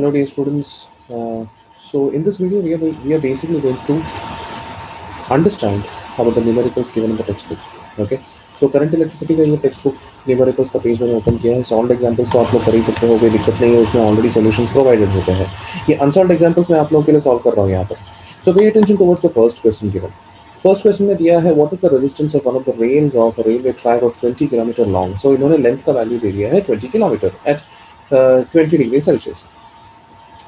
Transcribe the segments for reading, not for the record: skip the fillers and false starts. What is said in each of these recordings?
Hello, dear students. So, in this video, we are basically going to understand about the numericals given in the textbook. Okay. So, current electricity का ये textbook numericals का page मैंने open किया है. Solve examples तो आप लोग कर ही सकते हो, कोई दिक्कत नहीं है, उसमें ऑलरेडी सॉल्यूशंस प्रोवाइडेड होते हैं. ये अनसॉल्व एग्जाम्पल्स मैं आप लोगों के लिए सॉल्व कर रहा हूँ यहाँ पर. So pay attention towards the first question given. First question में दिया है what is the resistance of one of the rails of railway track of 20 kilometre long. So इन्होंने लेंथ का वैल्यू दे दिया है 20 kilometre at 20 degree Celsius.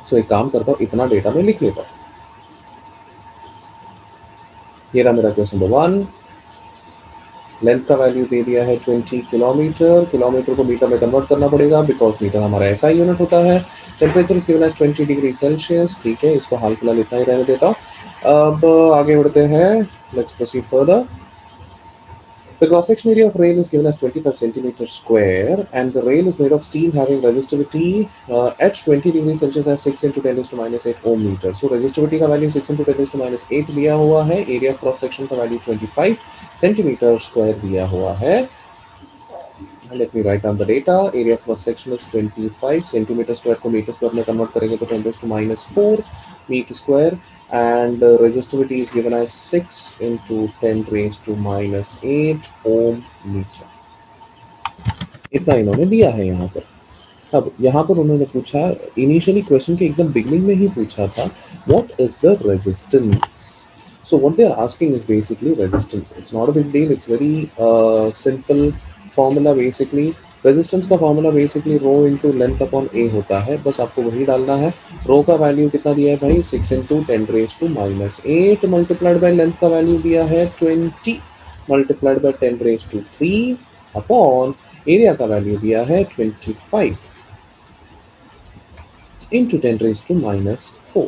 So एक काम करता हूँ, इतना डेटा मैं लिख लेता हूँ. ये रहा मेरा क्वेश्चन नंबर 1. लेंथ का वैल्यू दे दिया है 20 किलोमीटर. किलोमीटर को मीटर में कन्वर्ट करना पड़ेगा बिकॉज मीटर हमारा ऐसा यूनिट होता है. Temperature is given as 20 degree Celsius. ठीक है, इसको हाल फिलहाल इतना ही रहने देता हूँ. अब आगे बढ़ते हैं. Let's proceed further. The cross-section area of rail is given as 25 centimeters square, and the rail is made of steel having resistivity at 20 degrees Celsius as 6 into 10 to minus 8 ohm meter. So resistivity का value 6 into 10 to minus 8 दिया हुआ है. Area of cross section का value 25 centimeter square दिया हुआ है. Let me write down the data. Area of cross section is 25 centimeter square को meter square में convert करेंगे तो 10 to minus 4 meter square. And resistivity is given as 6 into 10 raised to minus 8 ohm meter. इतना इन्होंने दिया है यहाँ पर. अब यहाँ पर उन्होंने पूछा, इनिशियली क्वेश्चन के एकदम बिगनिंग में ही पूछा था what is the resistance. So what they are asking is basically resistance. It's not a big deal. It's very simple formula basically. Resistance का formula basically rho into length upon ए होता है. बस आपको वही डालना है. रो का वैल्यू कितना दिया है भाई 6 into 10 raise to minus 8 multiplied by length का वैल्यू दिया है 20 multiplied by 10 raise to 3 upon area का वैल्यू दिया है 25 into 10 raise to minus 4.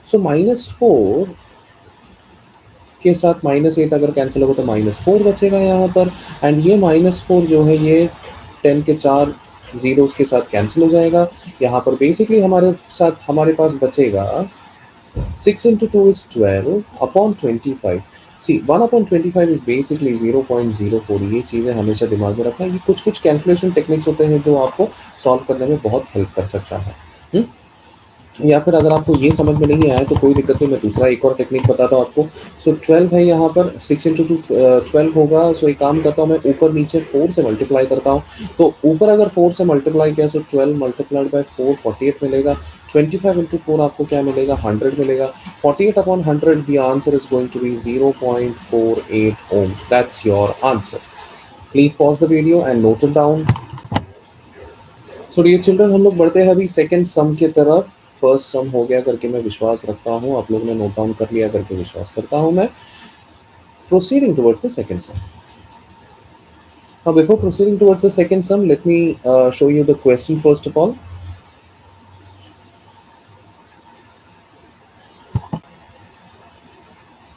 So minus 4 के साथ माइनस 8 अगर कैंसिल होगा तो माइनस 4 बचेगा यहाँ पर. एंड ये माइनस 4 जो है ये 10 के 4 जीरोस के साथ कैंसिल हो जाएगा. यहाँ पर बेसिकली हमारे पास बचेगा 6 into 2 is 12 upon 25. See 1 upon 25 is basically 0.04. ये चीज़ें हमेशा दिमाग में रखना. ये कुछ कैलकुलेशन टेक्निक्स होते हैं जो आपको सॉल्व करने में बहुत हेल्प कर सकता है. या फिर अगर आपको ये समझ में नहीं आया तो कोई दिक्कत नहीं, मैं दूसरा एक और टेक्निक बताता हूँ आपको. सो 12 है यहाँ पर, 6 इंटू 2 12 होगा. सो एक काम करता हूँ मैं, ऊपर नीचे 4 से मल्टीप्लाई करता हूँ. तो ऊपर अगर 4 से मल्टीप्लाई किया सो 12 मल्टीप्लाइड बाई 4 48 मिलेगा. 25 इंटू 4 आपको क्या मिलेगा 100 मिलेगा. 48 upon 100 the answer is going to be 0.48 ohm. That's your answer. Please pause the video and note it down. So dear children, हम लोग बढ़ते हैं अभी सेकेंड सम की तरफ. फर्स्ट सम हो गया करके मैं विश्वास रखता हूँ, आप लोगों ने नोट डाउन कर लिया करके विश्वास करता हूँ मैं. Proceeding towards the second some. Now before proceeding towards the second sum, let me show you the question first of all.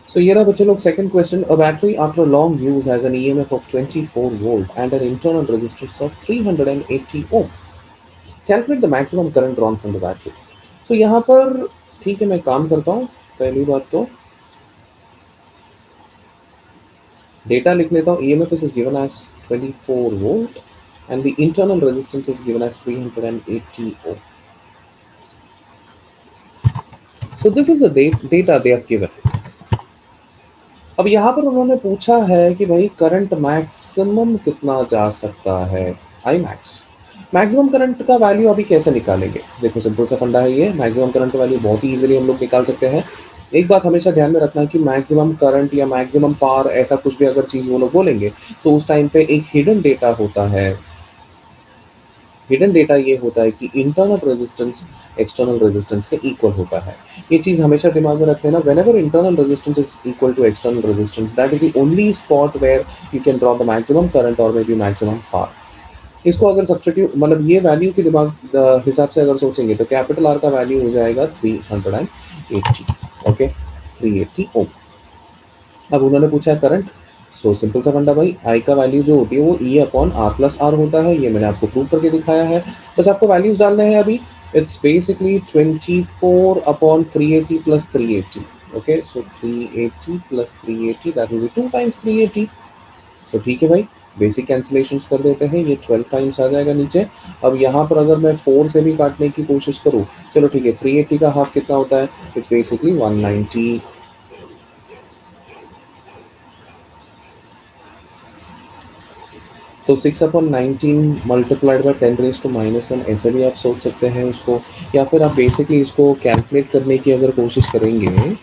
So here are बच्चे लोग second question. A battery after long use has an EMF of 24 volt and an internal resistance of 380 ohm. Calculate the maximum current drawn from the battery. So यहाँ पर ठीक है, मैं काम करता हूँ. पहली बात तो डेटा लिख लेता हूँ. EMF is given as 24 volt and the internal resistance is given as 380 ohm. So this is the data they have given. अब यहाँ पर उन्होंने पूछा है कि भाई करंट मैक्सिमम कितना जा सकता है. आई मैक्स मैक्सिमम करंट का वैल्यू अभी कैसे निकालेंगे. देखो सिंपल सा फंडा है ये. मैक्सिमम करंट का वैल्यू बहुत ही इजीली हम लोग निकाल सकते हैं. एक बात हमेशा ध्यान में रखना कि मैक्सिमम करंट या मैक्सिमम पावर ऐसा कुछ भी अगर चीज वो लोग बोलेंगे तो उस टाइम पे एक हिडन डेटा होता है. हिडन डेटा ये होता है कि इंटरनल रेजिस्टेंस एक्सटर्नल रेजिस्टेंस के इक्वल होता है. ये चीज हमेशा दिमाग में रख लेना. Whenever internal resistance is equal to external resistance, that is the only spot where you can draw the maximum current और मे बी मैक्सिमम पावर. इसको अगर सब्स्टिट्यूट मतलब ये वैल्यू के दिमाग हिसाब से अगर सोचेंगे तो कैपिटल आर का वैल्यू हो जाएगा 380. ओके, 380 ओम. अब उन्होंने पूछा करंट. सो सिंपल सा फंडा भाई, आई का वैल्यू जो होती है वो E upon R plus R होता है. ये मैंने आपको प्रूव करके दिखाया है. बस आपको वैल्यूज डालने हैं अभी. It's basically 24 upon 380 plus 380. Okay, so 380 plus 380 that will B 2 times 380. सो ठीक है भाई, बेसिक कैंसिलेशंस कर देते हैं, ये 12 टाइम्स आ जाएगा नीचे। अब यहाँ पर अगर मैं 4 से भी काटने की कोशिश करूँ, चलो ठीक है, 380 का हाफ कितना होता है, इट्स बेसिकली 190। तो 6/19 मल्टीप्लाइड बाई 10⁻⁻1, ऐसे भी आप सोच सकते हैं उसको, या फिर आप बेसिकली इसको कैलकुलेट करने की अगर कोशिश करेंगे,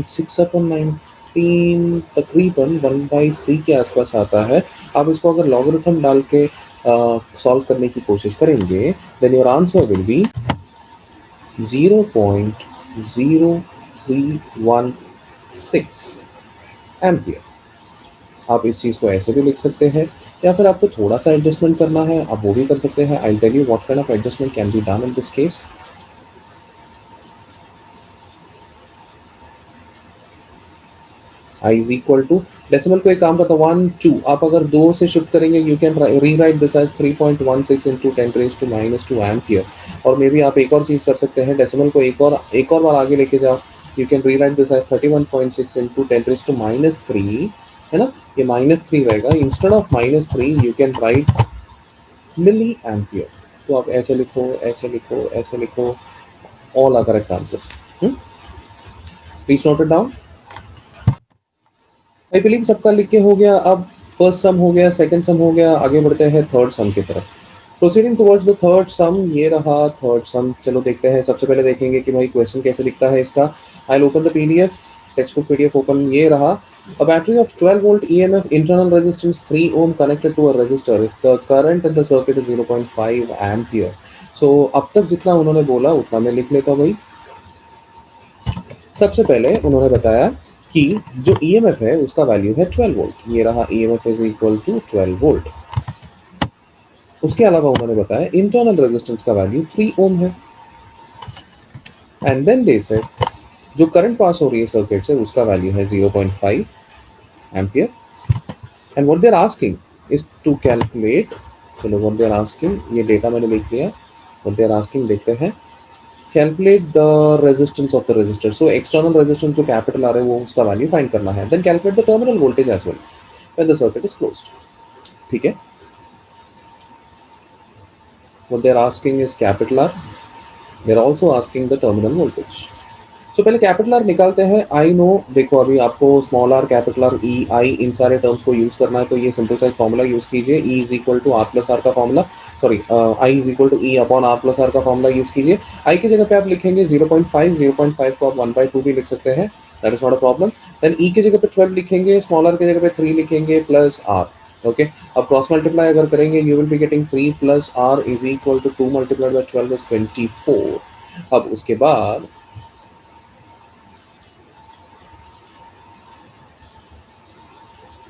6/19 तकरीबन 1/3 के आसपास आता है। आप इसको अगर लॉगरिथम डाल के सॉल्व करने की कोशिश करेंगे, then your answer will be 0.0316 ampere. आप इस चीज़ को ऐसे भी लिख सकते हैं, या फिर आपको थोड़ा सा एडजस्टमेंट करना है, आप वो भी कर सकते हैं। I tell you what kind of adjustment can be done in this case. I is equal to, decimal को एक काम करता, 1 2, आप अगर 2 से शिफ्ट करेंगे, you can rewrite this as 3.16 into 10⁻⁻2 ampere. और मे बी आप एक और चीज़ कर सकते हैं, डेसिमल को एक और बार आगे लेके जाओ, you can rewrite this as 31.6 into 10⁻³ है ना, ये -3 रहेगा। Instead of -3 you can write milliampere. तो आप ऐसे लिखो, ऐसे लिखो, ऐसे लिखो, all are correct answers. Please note it down. I believe सबका लिख के हो गया। अब फर्स्ट सम हो गया, सेकंड सम हो गया, आगे बढ़ते हैं थर्ड सम की तरफ। प्रोसीडिंग टुवर्ड्स द थर्ड सम, ये रहा थर्ड सम। चलो देखते हैं, सबसे पहले देखेंगे कि भाई क्वेश्चन कैसे दिखता है इसका। I open the PDF, text book PDF open, ये रहा। A battery of 12 volt EMF internal resistance 3 ohm connected to a resistor if the current in the circuit is 0.5 ampere. So अब तक जितना उन्होंने बोला उतना मैं लिख लेता हूँ भाई। सबसे पहले उन्होंने बताया कि जो ईएमएफ है उसका वैल्यू है 12 वोल्ट, ये रहा, EMF is equal to 12 volt. उसके अलावा उन्होंने बताया इंटरनल रेजिस्टेंस का वैल्यू 3 ओम है। एंड देन दे सेड जो करंट पास हो रही है सर्किट से उसका वैल्यू है 0.5 ampere. And what they are asking is to calculate, चलो व्हाट दे आर आस्किंग, ये डेटा मैंने लिख लिया। व्हाट दे आर आस्किंग देखते हैं, calculate the resistance of the resistor. So external resistance जो कैपिटल आ रहा है वो उसका वैल्यू फाइंड करना है। Then calculate the terminal voltage as well when the circuit is closed. ठीक है, what they're asking is capital R, they're also asking the terminal voltage। तो पहले कैपिटल आर निकालते हैं। आई नो, देखो अभी आपको स्मॉल आर, कैपिटल आर, ई, आई, इन सारे टर्म्स को यूज करना है, तो ये सिंपल सा फॉर्मूला यूज कीजिए, E is equal to R plus R का formula, sorry I is equal to E upon R plus R का फॉर्मूला यूज कीजिए। आई की जगह पे आप लिखेंगे 0.5, 0.5 को आप 1/2 भी लिख सकते हैं, that is not a problem. Then E की जगह पे 12 लिखेंगे, स्मॉल आर की जगह पे 3 लिखेंगे, प्लस आर। ओके, अब क्रॉस मल्टीप्लाई अगर करेंगे, you will be getting 3 plus R is equal to 2 multiplied by 12 is 24। अब उसके बाद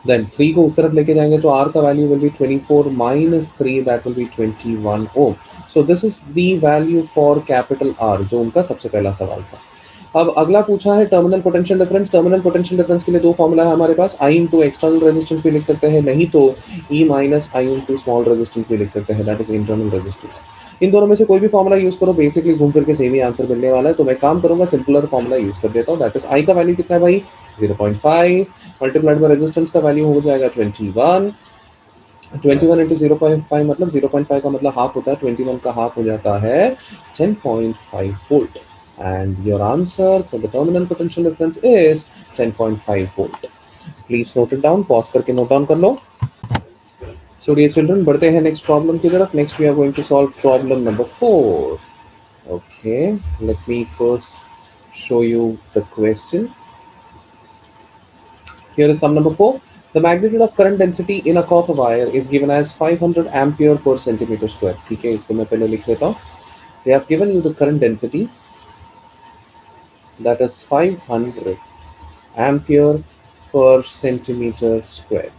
देन 3 को उस तरफ लेके जाएंगे तो r का value will be 24 minus 3, that will be 21 ohm. So this is the value for capital R, जो उनका सबसे पहला सवाल था। अब अगला पूछा है terminal potential difference. Terminal potential difference के लिए दो फॉर्मूला है हमारे पास, आई इंटू एक्सटर्नल रेजिस्टेंस भी लिख सकते हैं, नहीं तो ई माइनस आई इंटू स्मॉल रेजिस्टेंस भी लिख सकते हैं, दैट इज इंटरनल रेजिस्टेंस। इन दोनों में से कोई भी फॉर्मूला यूज करो, बेसिकली घूम फिर के सेम ही आंसर मिलने वाला है। तो मैं काम करूंगा, सिंपलर फॉर्मूला यूज कर देता हूँ, दैट इज आई का वैल्यू कितना है भाई 0.5 मल्टीप्लाइड बाय रेजिस्टेंस का वैल्यू हो जाएगा 21। 21 इंटू 0.5 मतलब 0.5 का मतलब हाफ होता है, 21 का हाफ हो जाता है 10.5 volt. And your answer for the terminal potential difference is 10.5 volt. Please note it down, pause करके नोट डाउन कर लो। सो डियर चिल्ड्रन, बढ़ते हैं नेक्स्ट प्रॉब्लम की तरफ। Next we are going to solve problem number 4। Okay, let me first show you the question. Here is sum number 4. The magnitude of current density in a copper wire is given as 500 ampere per centimeter square. ठीक है, इसको मैं पहले लिख लेता हूँ। They have given you the current density, that is 500 ampere per centimeter square।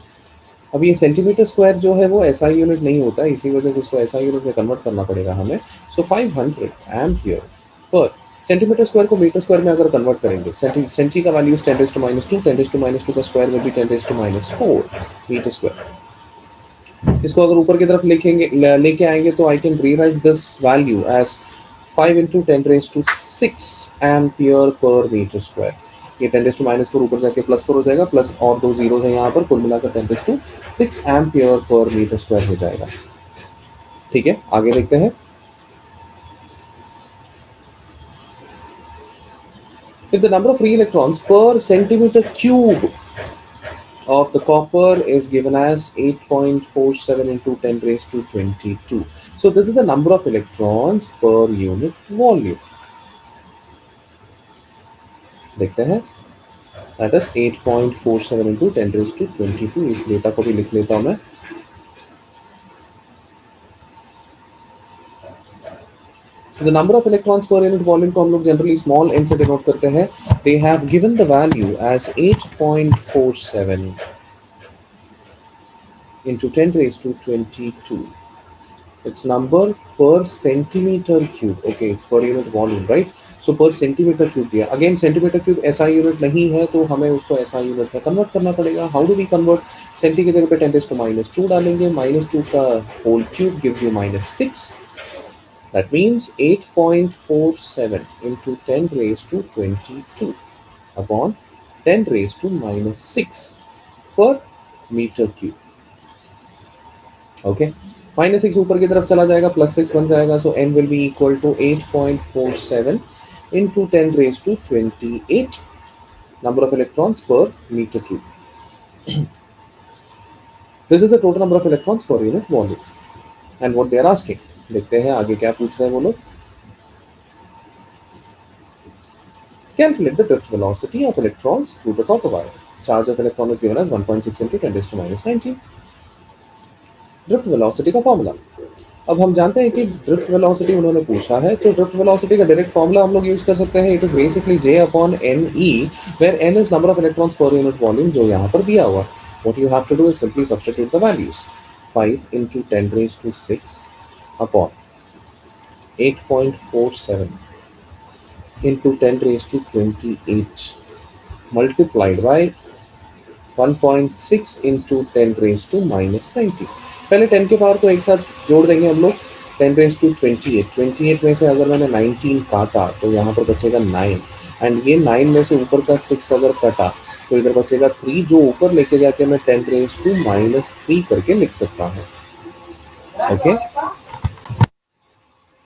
अब ये सेंटीमीटर स्क्वायर जो है वो एसआई यूनिट नहीं होता है, इसी वजह से इसको एसआई यूनिट में कन्वर्ट करना पड़ेगा हमें। सो 500 एम्पियर पर सेंटीमीटर स्क्वायर को मीटर स्क्वायर में अगर कन्वर्ट करेंगे, सेंटी का वैल्यू 10⁻², 10⁻² का स्क्वायर में भी 10⁻⁴ मीटर स्क्वायर। इसको अगर ऊपर की तरफ लिखेंगे, लेके आएंगे, तो I can rewrite this value as 5 into 10⁻⁶ ampere per metre square. ये 10⁻⁴ ऊपर जाके +4 हो जाएगा, प्लस और 2 जीरोस हैं यहाँ पर, कुल मिलाकर 10⁶ एम्पियर पर मीटर स्क्वायर हो जाएगा। ठीक है, आगे देखते हैं। If the number of free electrons per centimeter cube of the copper is given as 8.47 into 10 raised to 22. So this is the number of electrons per unit volume. देखते हैं, that is 8.47 into 10 raised to 22. इस data को भी लिख लेता हूं मैं। So the number of electrons per unit volume को हम लोग generally small n से denote करते हैं। They have given the value as 8.47 into 10 raised to 22. It's number per centimeter cube. Okay, it's per unit volume, right? So per centimeter cube दिया। Again centimeter cube SI unit नहीं है तो हमें उसको SI unit में convert करना पड़ेगा। How do we convert? Centi की जगह पे 10⁻² डालेंगे, -2 का whole cube gives you -6. That means 8.47 into 10 raised to 22 upon 10 raised to -6 per meter cube. Okay, -6 ऊपर की तरफ चला जाएगा, +6 बन जाएगा, so n will be equal to 8.47 into 10 raised to 28 number of electrons per meter cube. This is the total number of electrons per unit volume. And what they are asking, देखते हैं आगे क्या पूछ रहे हैं वो लोग। Calculate the drift velocity of electrons through the copper wire. Charge of electron is given as 1.6 into 10⁻⁹. Drift velocity का फॉर्मूला। अब हम जानते हैं कि ड्रिफ्ट वेलोसिटी उन्होंने पूछा है, तो ड्रिफ्ट वेलोसिटी का डायरेक्ट फॉर्मूला हम लोग यूज कर सकते हैं। It is basically J/NE, where n is number of electrons per unit volume, जो यहाँ पर दिया हुआ। What you have to do is simply substitute the values. 5 into 10 raised to 6 upon 8.47 into 10 raised to 28 multiplied by 1.6 into 10 raised to -90। पहले 10 के power को एक साथ जोड़ देंगे हम लोग। 10 raised to 28 में से अगर मैंने 19 काटा तो यहाँ पर बचेगा 9, एंड ये 9 में से ऊपर का 6 अगर कटा तो इधर बचेगा 3, जो ऊपर लेके जाके मैं 10 raised to -3 करके लिख सकता हूँ। ओके,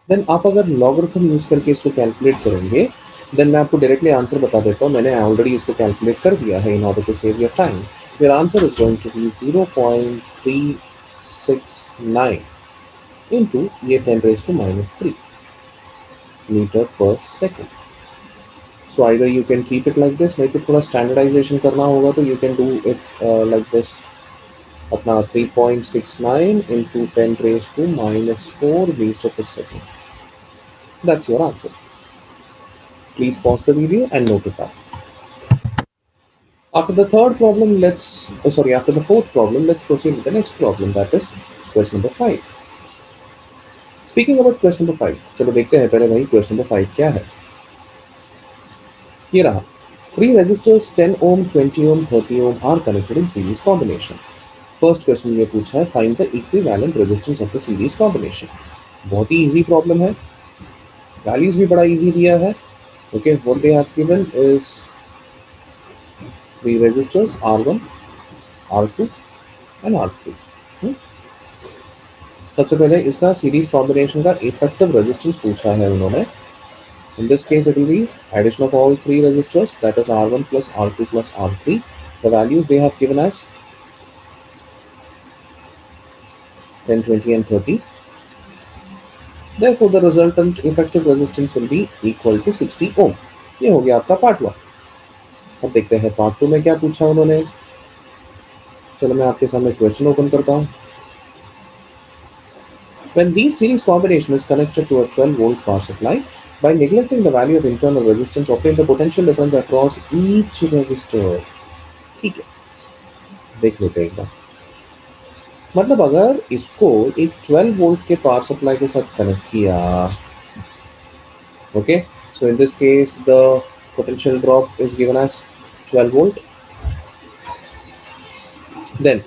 देन आप अगर लॉगरिथम यूज करके इसको कैलकुलेट करेंगे, देन मैं आपको डायरेक्टली आंसर बता देता हूँ। मैंने ऑलरेडी इसको कैलकुलेट कर दिया है in order to save your time. Your answer is going to be 0.369 into ये 10 raised to -3 metre per second. So either you can keep it like this, नहीं तो थोड़ा स्टैंडर्डाइजेशन करना होगा तो you can do it like this. अपना 3.69 into 10 raised to -4 meter per second. That's your answer. Please pause the video and note it down. After the third problem, after the fourth problem, let's proceed with the next problem, that is question number 5. Speaking about question number 5, चलो देखते हैं पहले भाई question number 5 क्या है। ये रहा, 3 resistors 10 ohm, 20 ohm, 30 ohm are connected in series combination. First question ये पूछा है, find the equivalent resistance of the series combination. बहुत ही इजी प्रॉब्लम है, वैल्यूज भी बड़ा इजी दिया है। Okay, what they have given is 3 resistors R1, R2 and R3। सबसे पहले इसका सीरीज कॉम्बिनेशन का इफेक्टिव रेजिस्टेंस पूछा है उन्होंने। In this case it will be addition of all 3 resistors, that is R1 plus R2 plus R3। The values they have given as 10, 20 and 30. Therefore, the resultant effective resistance will be equal to 60 ohm. ये हो गया आपका part 1। अब देखते हैं part 2 में क्या पूछा उन्होंने। चलो मैं आपके सामने क्वेश्चन ओपन करता हूँ। When these series combination is connected to a 12 volt power supply, by neglecting the value of internal resistance, obtain the potential difference across each resistor. ठीक है, देख लेते हैं एक बार। मतलब अगर इसको एक 12 वोल्ट के पावर सप्लाई के साथ कनेक्ट किया, okay, so in this case the potential drop is given as 12 volt. Then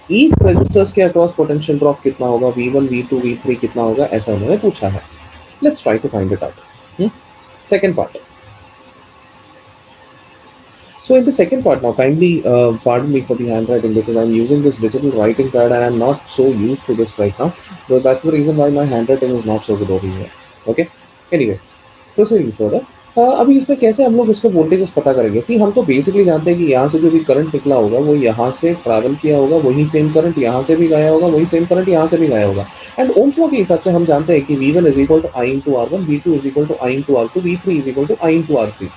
each resistors के अक्रॉस पोटेंशियल ड्रॉप कितना होगा, V1, V2, V3 कितना होगा, ऐसा उन्होंने पूछा है। Let's try to find it out. Second part, So in the second part now, kindly pardon me for the handwriting because I'm using this digital writing pad and I'm not so used to this right now. So that's the reason why my handwriting is not so good over here. Okay. Anyway, proceeding further. अभी इसमें कैसे हम लोग इसको voltages पता करेंगे? सी हम तो बेसिकली जानते हैं कि यहाँ से जो भी करंट निकला होगा वो यहाँ से ट्रैवल किया होगा, वही सेम करंट यहाँ से भी गया होगा, वही सेम करंट यहाँ से भी गया होगा। एंड ओम्स लॉ के हिसाब से हम जानते हैं कि V1 is equal to I into R one, V2 is equal to I into R two, V3 is equal to I into R three.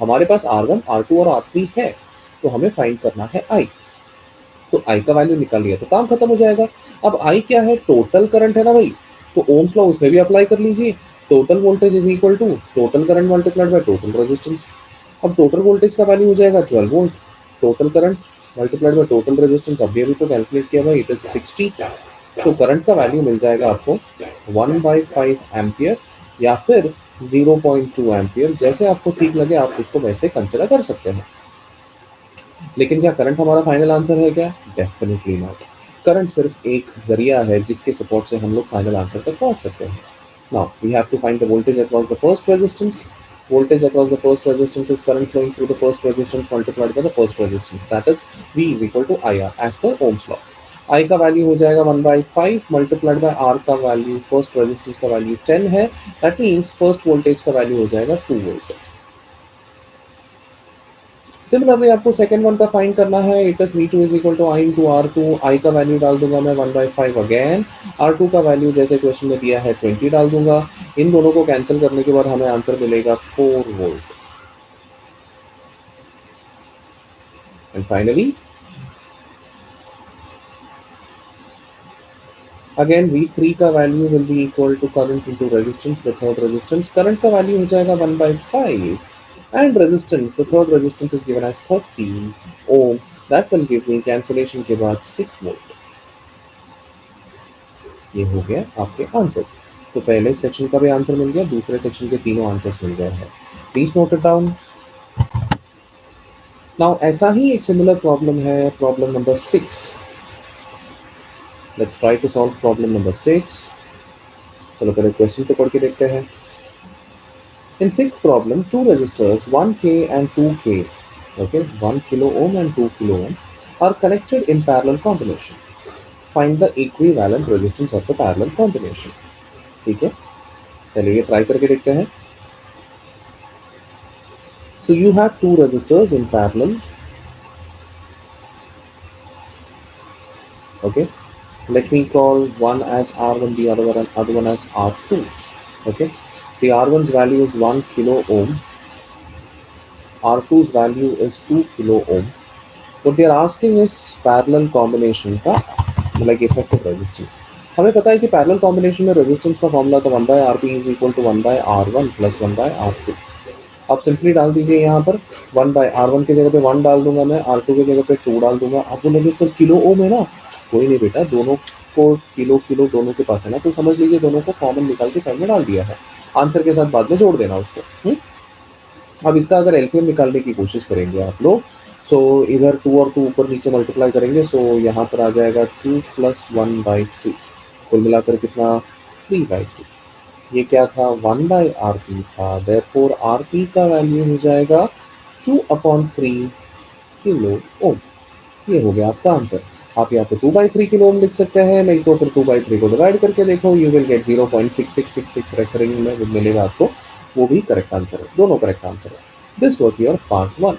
हमारे पास R1, R2 और R3 है, तो हमें फाइंड करना है I। तो I का वैल्यू निकाल लिया तो काम खत्म हो जाएगा। अब I क्या है? टोटल करंट है ना भाई, तो ओम्स लॉ उसमें भी अप्लाई कर लीजिए। Total voltage is equal to total current multiplied by total resistance. अब टोटल वोल्टेज का वैल्यू हो जाएगा 12 volt, total current multiplied by total resistance अभी तो कैलकुलेट किया भाई, इट इज 60। सो करंट का वैल्यू मिल जाएगा आपको 1/5 एम्पियर या फिर 0.2 एम्पियर, जैसे आपको ठीक लगे आप उसको वैसे कंसिडर कर सकते हैं। लेकिन क्या करंट हमारा फाइनल आंसर है क्या? Definitely not. करंट सिर्फ एक जरिया है जिसके सपोर्ट से हम लोग फाइनल आंसर तक पहुंच सकते हैं। Now we have to find the voltage across the first resistance. Voltage across the first resistance is current flowing through the first resistance multiplied by the first resistance. That is V is equal to IR as per Ohm's law. I का value हो जाएगा 1/5 multiplied by R का value, first resistance का value 10 है, that means first voltage का value हो जाएगा 2 volt. Similarly आपको सेकंड वन का फाइंड करना है। It is V2 is equal to I into R two. I का वैल्यू डाल दूंगा मैं 1/5 अगेन, R2 का वैल्यू जैसे क्वेश्चन में दिया है 20 डाल दूंगा। इन दोनों को कैंसिल करने के बाद हमें आंसर मिलेगा 4 volt. And finally again V3 का value will be equal to current into resistance, the third resistance. Current का वैल्यू हो जाएगा 1/5 and resistance, the third resistance is given as 30 ohm, that will give me cancellation के बाद 6 volt। ये हो गया आपके आंसर्स। तो पहले सेक्शन का भी आंसर मिल गया, दूसरे सेक्शन के तीनों आंसर्स मिल गए हैं। Please note it down. Now ऐसा ही एक सिमिलर प्रॉब्लम है, problem number 6। Let's try to solve problem number 6। चलो पहले क्वेश्चन को पढ़ के देखते हैं। In sixth problem, two resistors 1K and 2K, okay, 1 kilo ohm and 2 kilo ohm are connected in parallel combination. Find the equivalent resistance of the parallel combination. ठीक है, चलिए ये ट्राई करके देखते हैं। So you have two resistors in parallel. Okay, let me call one as R1, the other one as R2. Okay. The R1's value is 1 kilo ohm, R2's value is 2 kilo ohm. What they are asking is parallel combination का like effective resistance। हमें पता है कि parallel combination में resistance का formula तो 1/RP is equal to 1/R1 plus 1/R2। आप simply डाल दीजिए यहाँ पर 1/R1 की जगह पे 1 डाल दूंगा मैं, R2 की जगह पे 2 डाल दूंगा। आप बोलेंगे सर किलो ओम है ना, कोई नहीं बेटा, दोनों को किलो किलो दोनों के पास है ना, तो समझ लीजिए दोनों को कॉमन निकाल के साइड में डाल दिया है। आंसर के साथ बाद में जोड़ देना उसको। अब इसका अगर एलसीएम निकालने की कोशिश करेंगे आप लोग, सो इधर 2 और 2 ऊपर नीचे मल्टीप्लाई करेंगे, सो यहाँ पर आ जाएगा 2 + 1/2, कुल मिलाकर कितना 3/2। ये क्या था 1/RP था, देयरफॉर RP का वैल्यू हो जाएगा 2/3 किलो ओम। ये हो गया आपका आंसर। आप यहाँ पे 2/3 किलो ओम लिख सकते हैं, नहीं तो फिर 2/3 को डिवाइड करके देखो, यू विल गेट 0.6666 रेफरिंग में मिलेगा आपको, वो भी करेक्ट आंसर है, दोनों करेक्ट आंसर है। This was your part 1।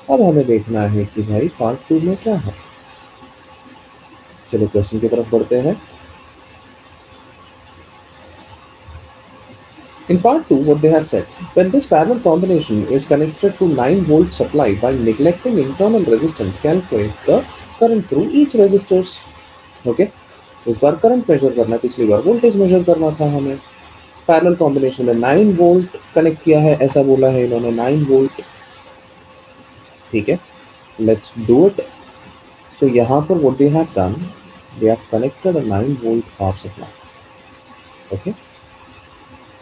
अब हमें देखना है कि भाई पार्ट 2 में क्या है। चलो क्वेश्चन की तरफ बढ़ते हैं। In part 2, what they have said, when this parallel combination is connected to 9 volt supply, by neglecting internal resistance, calculate the current through each resistors. Okay, इस बार करंट मेजर करना, पिछली बार वोल्टेज मेजर करना था हमें। पैरेलल कॉम्बिनेशन में 9 volt connect किया है, ऐसा बोला है इन्होंने 9 वोल्ट। ठीक है, लेट्स डू इट। सो यहाँ पर what they have done, they have connected a 9 volt power supply. Okay,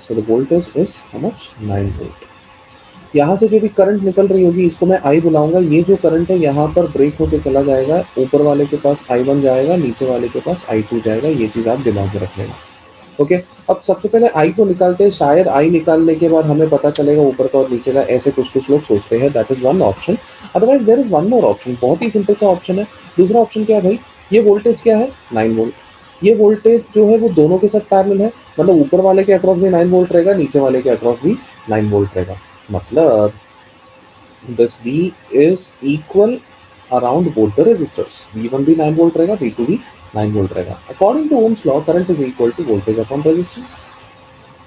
so the voltage is how much 9 volt. यहाँ से जो भी करंट निकल रही होगी इसको मैं आई बुलाऊंगा। ये जो करंट है यहाँ पर ब्रेक होकर चला जाएगा, ऊपर वाले के पास I1 जाएगा, नीचे वाले के पास I2 जाएगा। ये चीज़ आप दिमाग में रख लेना। ओके, अब सबसे पहले आई को निकालते हैं, शायद आई निकालने के बाद हमें पता चलेगा ऊपर का और नीचे का, ऐसे कुछ कुछ लोग सोचते हैं। That is one option. Otherwise there is one more option, बहुत ही सिंपल सा ऑप्शन है। दूसरा ऑप्शन क्या है भाई, ये वोल्टेज क्या है 9 वोल्ट। ये वोल्टेज जो है वो दोनों के साथ पैरेलल है, मतलब ऊपर वाले के अक्रॉस भी 9 वोल्ट रहेगा, नीचे वाले के अक्रॉस भी 9 वोल्ट रहेगा। मतलब this V is equal around both the resistors. V1 भी 9 वोल्ट रहेगा, V2 भी 9 वोल्ट रहेगा। According to Ohm's law, current is equal to voltage upon resistance.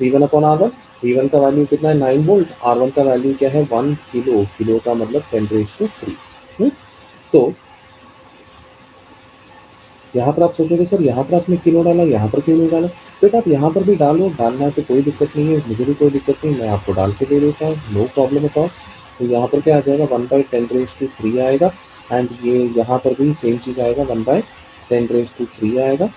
V1 upon R1, V1 का वैल्यू कितना है 9 वोल्ट, R1 का वैल्यू क्या है 1 किलो, किलो का मतलब 10⁻³ तो यहाँ पर आप सोचोगे सर यहाँ पर आपने किलो डाला, यहाँ पर क्यों नहीं डाला। बेटा आप यहाँ पर भी डालो, डालना है तो कोई दिक्कत नहीं है, मुझे भी कोई दिक्कत नहीं, मैं आपको डाल के दे देता हूँ, नो प्रॉब्लम एट ऑल। तो यहाँ पर क्या आ जाएगा 1/10⁻³ आएगा, एंड ये यहाँ पर भी सेम चीज़ आएगा 1/10⁻³ आएगा।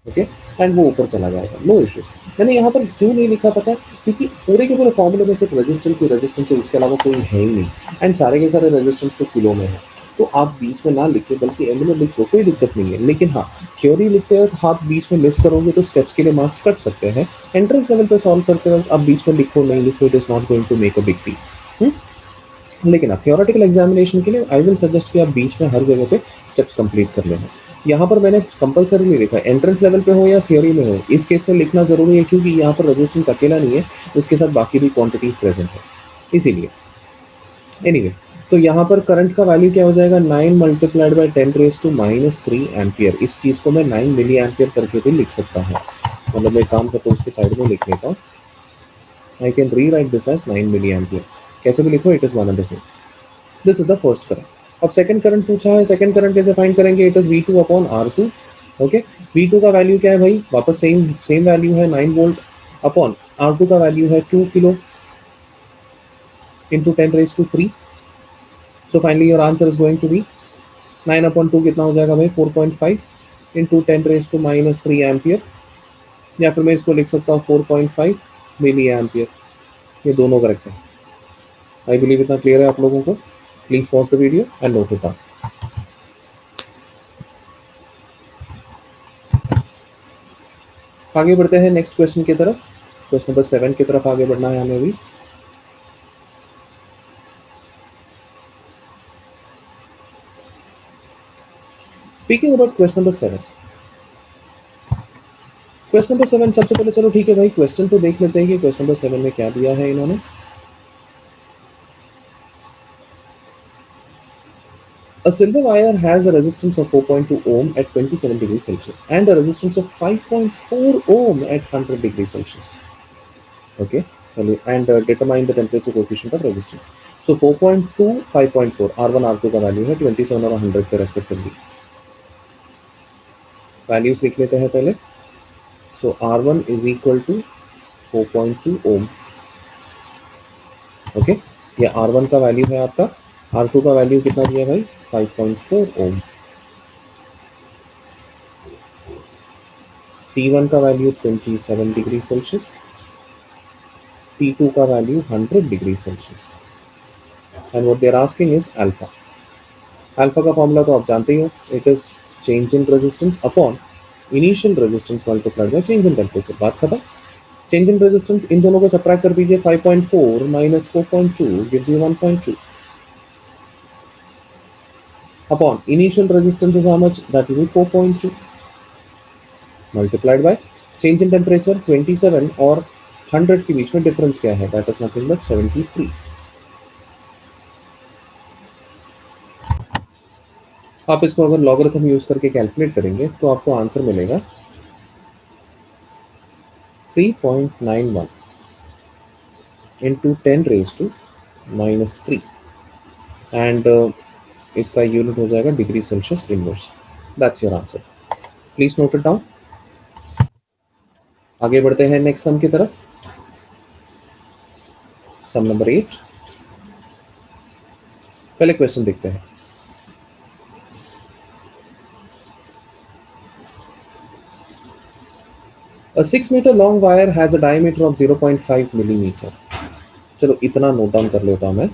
ओके, एंड वो ऊपर चला जाएगा, नो इश्यूज। मैंने यहाँ पर क्यों नहीं लिखा पता है, क्योंकि पूरे के पूरे फॉर्मूले में सिर्फ रेजिस्टेंस ही रेजिस्टेंस है, उसके अलावा कोई है ही नहीं, एंड सारे के सारे रेजिस्टेंस तो किलो में है। तो आप बीच में ना लिखे बल्कि एंड में लिख लो, कोई दिक्कत नहीं है। लेकिन हाँ, थ्योरी लिखते वक्त आप बीच में मिस करोगे तो स्टेप्स के लिए मार्क्स कट सकते हैं। एंट्रेंस लेवल पे सॉल्व करते वक्त आप बीच में लिखो नहीं लिखो, it is not going to make a big deal. लेकिन आप थियोरेटिकल एग्जामिनेशन के लिए आई विल सजेस्ट कि आप बीच में हर जगह पे स्टेप्स कंप्लीट कर लेना। यहाँ पर मैंने कंपलसरी नहीं लिखा, एंट्रेंस लेवल पे हो या थियोरी में हो, इस केस में लिखना जरूरी है, क्योंकि यहाँ पर रेजिस्टेंस अकेला नहीं है, उसके साथ बाकी भी क्वांटिटीज प्रेजेंट है, इसीलिए। एनीवे, तो यहाँ पर करंट का वैल्यू क्या हो जाएगा 9 × 10⁻³ एम्पियर। इस चीज को मैं 9 मिली एम्पियर करके भी लिख सकता हूँ, मतलब मैं काम करता हूँ उसके साइड में लिख लेता हूँ। I can rewrite this as 9 milli ampere, कैसे भी लिखो it is one and the same. This is the first current. अब सेकंड करंट पूछा है, सेकंड करंट कैसे फाइंड करेंगे, it is V2 upon R2। Okay, V2 का value क्या है भाई, वापस सेम सेम वैल्यू है 9 वोल्ट, अपॉन R2 का वैल्यू है 2 kilo into 10⁻³ so finally your answer is going to be 9/2 कितना हो जाएगा भाई 4.5 इंटू 10⁻³ एम्पियर, या फिर मैं इसको लिख सकता हूँ 4.5 मिली एम्पियर। ये दोनों करेक्ट है। आई बिलीव इतना क्लियर है आप लोगों को। Please pause the video and note it down. आगे बढ़ते हैं नेक्स्ट क्वेश्चन की तरफ। क्वेश्चन नंबर 7 की तरफ आगे बढ़ना है हमें भी। Speaking about question number 7, question number 7 सबसे पहले चलो ठीक है भाई, क्वेश्चन तो देख लेते हैं कि क्वेश्चन नंबर 7 में क्या दिया है इन्होंने। A silver wire has a resistance of 4.2 ohm at 27 degrees Celsius and a resistance of 5.4 ohm at 100 degrees Celsius. Okay, and determine the temperature coefficient of resistance. So 4.2, 5.4, R1 R2 का value है 27 और 100 के respectively. Values लिख लेते हैं पहले। So R1 is equal to 4.2 ohm। Okay, ये R1 का वैल्यू है आपका। R2 का वैल्यू कितना दिया भाई 5.4 ओम। T1 का वैल्यू 27 डिग्री सेल्सियस, T2 का value 100 degree Celsius, and what they are asking is alpha. Alpha का फॉर्मूला तो आप जानते ही हो, it is change in resistance upon initial resistance multiplied by change in temperature. बात खत्म। चेंज इन रेजिस्टेंस इन दोनों को सब्ट्रैक्ट कर दीजिए, 5.4 minus 4.2 gives you 1.2 upon initial resistance is how much, that will be 4.2 multiplied by change in temperature 27 और 100 के बीच में difference क्या है, that is nothing but 73। आप इसको अगर लॉगरिथम यूज करके कैलकुलेट करेंगे तो आपको आंसर मिलेगा 3.91 इंटू 10⁻³ एंड इसका यूनिट हो जाएगा degree Celsius inverse. That's your answer, please note it down. आगे बढ़ते हैं नेक्स्ट सम की तरफ। सम नंबर 8, पहले क्वेश्चन देखते हैं। A 6 meter long wire has a diameter of 0.5 millimeter। चलो इतना नोट डाउन कर लेता हूं मैं।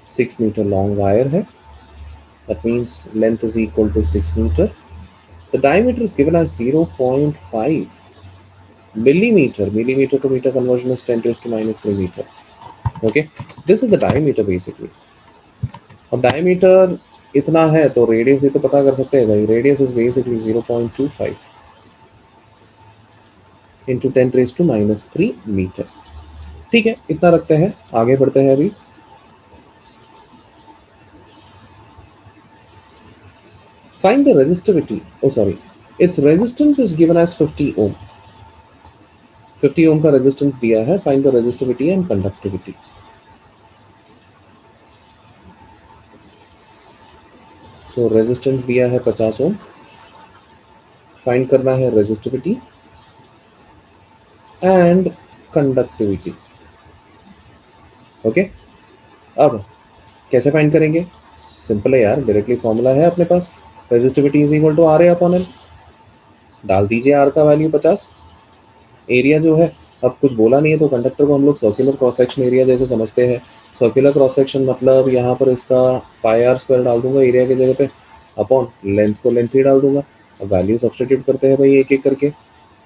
6 मीटर लॉन्ग वायर है That means length is equal to 6 meter. The diameter is given as 0.5 millimeter. Millimeter to meter conversion is 10 raised to minus 3 meter. Okay, this is the diameter basically. अब diameter इतना है तो radius भी तो पता कर सकते हैं भाई. Radius is basically 0.25 into 10 raise to minus 3 metre. ठीक है, इतना रखते हैं, आगे बढ़ते हैं अभी. Find the resistivity. Oh sorry, it's resistance is given as 50 ohm. 50 ohm का रेजिस्टेंस दिया है. Find the resistivity and conductivity. So resistance दिया है 50 ओम. फाइंड करना है रेजिस्टिविटी एंड कंडक्टिविटी. ओके, अब कैसे फाइंड करेंगे? सिंपल है यार, डायरेक्टली फॉर्मूला है अपने पास. Resistivity is equal to R A upon L. डाल दीजिए आर का वैल्यू 50. एरिया जो है, अब कुछ बोला नहीं है तो कंडक्टर को हम लोग सर्कुलर क्रॉस सेक्शन एरिया जैसे समझते हैं. सर्कुलर क्रॉस सेक्शन मतलब यहाँ पर इसका पाई आर स्क्वायर डाल दूंगा एरिया की जगह पे, अपॉन लेंथ को लेंथ ही डाल दूंगा. अब वैल्यू सब्स्टिट्यूट करते हैं भाई एक एक करके.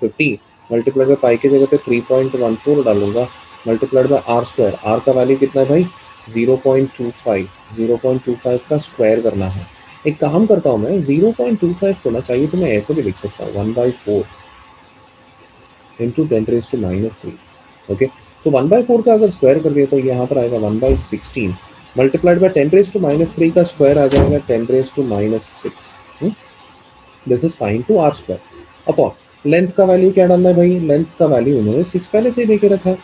50 मल्टीप्लाइड बाई पाई की जगह पे 3.14 डालूंगा, multiplied by r square. R का वैल्यू कितना है भाई? 0.25. 0.25 का स्क्वायर करना है. एक काम करता हूँ मैं, 0.25 को ना चाहिए तो मैं ऐसे भी लिख सकता हूँ 1/4 into 10 raise to minus 3. Okay, तो 1/4 का अगर स्क्वायर कर दिया तो यहाँ पर आएगा 1/16 multiplied by 10 raise to minus 3 का स्क्वायर आ जाएगा 10 raise to minus 6. This is pi two r square upon length का वैल्यू क्या डालना है भाई? लेंथ का वैल्यू उन्होंने 6 पहले से ही देके रखा है.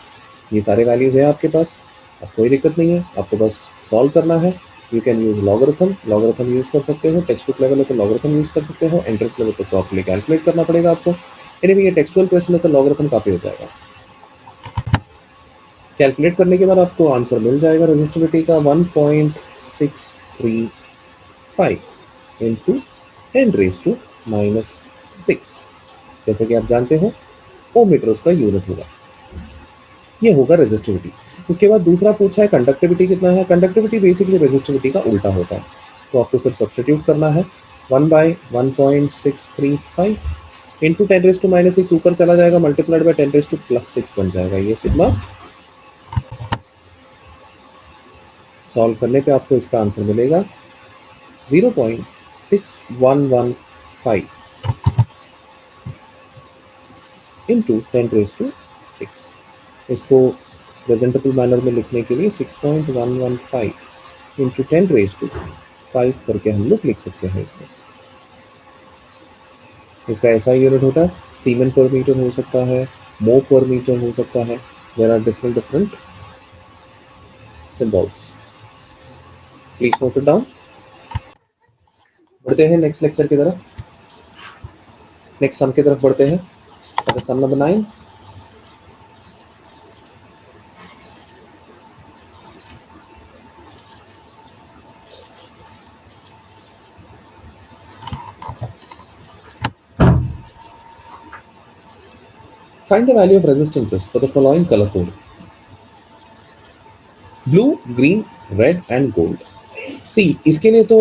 ये सारे वैल्यूज है आपके पास, अब कोई दिक्कत नहीं है. आपको बस सॉल्व करना है. You can use logarithm. Logarithm use कर सकते हो. टेक्स्ट बुक लेवल है तो लॉगरिथम यूज कर सकते हो. एंट्रेंस लेवल तो प्रॉपर्ली कैलकुलेट करना पड़ेगा आपको. एनीवे ये टेक्सचुअल क्वेश्चन है तो लॉगरिथम काफी हो जाएगा. कैलकुलेट करने के बाद आपको आंसर मिल जाएगा रेजिस्टिविटी का 1.635 इंटू 10 रेज टू माइनस 6. जैसे कि आप जानते हो ओम मीटर उसका यूनिट होगा. ये होगा रेजिस्टिविटी. उसके बाद दूसरा पूछा है कंडक्टिविटी कितना है. कंडक्टिविटी बेसिकली रेजिस्टिविटी का उल्टा होता है, तो आपको सिर्फ सब्स्टिट्यूट करना है. 1/1.635 इंटू 10 रेज टू माइनस 6 ऊपर चला जाएगा, multiplied by 10 raise to plus 6 बन जाएगा. ये सिग्मा. सॉल्व करने पे आपको इसका आंसर मिलेगा 0.6115 इंटू 10 रेज टू 6. इसको प्रेजेंटेबल मैनर में लिखने के लिए 6.115 इंटू 10 रेज टू 5 करके हम लोग लिख सकते हैं. इसमें इसका ऐसा यूनिट होता है, सीमेन पर मीटर हो सकता है, मो पर मीटर हो सकता है. There are different different symbols. Please note it down. बढ़ते हैं नेक्स्ट लेक्चर की तरफ. नेक्स्ट सम की तरफ बढ़ते हैं. सम number 9. Find the value of resistances for the following color code: blue, green, red and gold. See, इसके लिए तो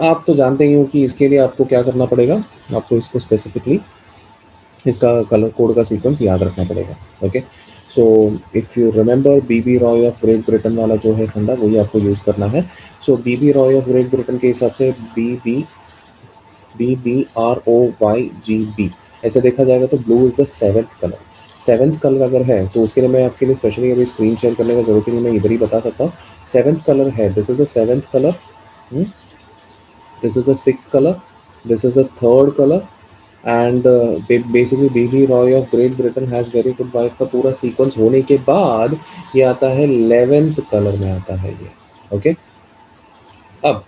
आप तो जानते ही हो कि इसके लिए आपको क्या करना पड़ेगा. आपको इसको स्पेसिफिकली इसका कलर कोड का सीक्वेंस याद रखना पड़ेगा. Okay, so if you remember BB ROY of Great Britain वाला जो है फंडा, वही आपको यूज़ करना है. So BB ROY of Great Britain के हिसाब से BBROYGB ऐसे देखा जाएगा तो blue is the 7th colour. 7th colour अगर है तो उसके लिए मैं आपके लिए स्पेशली अभी स्क्रीन शेयर करने का जरूरत नहीं, मैं इधर ही बता सकता हूँ. 7th कलर है, this is the 7th colour, this is the 6th colour, this is the 3rd colour and basically BB ROY of Great Britain has very good wife का पूरा सीक्वेंस होने के बाद ये आता है 11th कलर में आता है ये. ओके, अब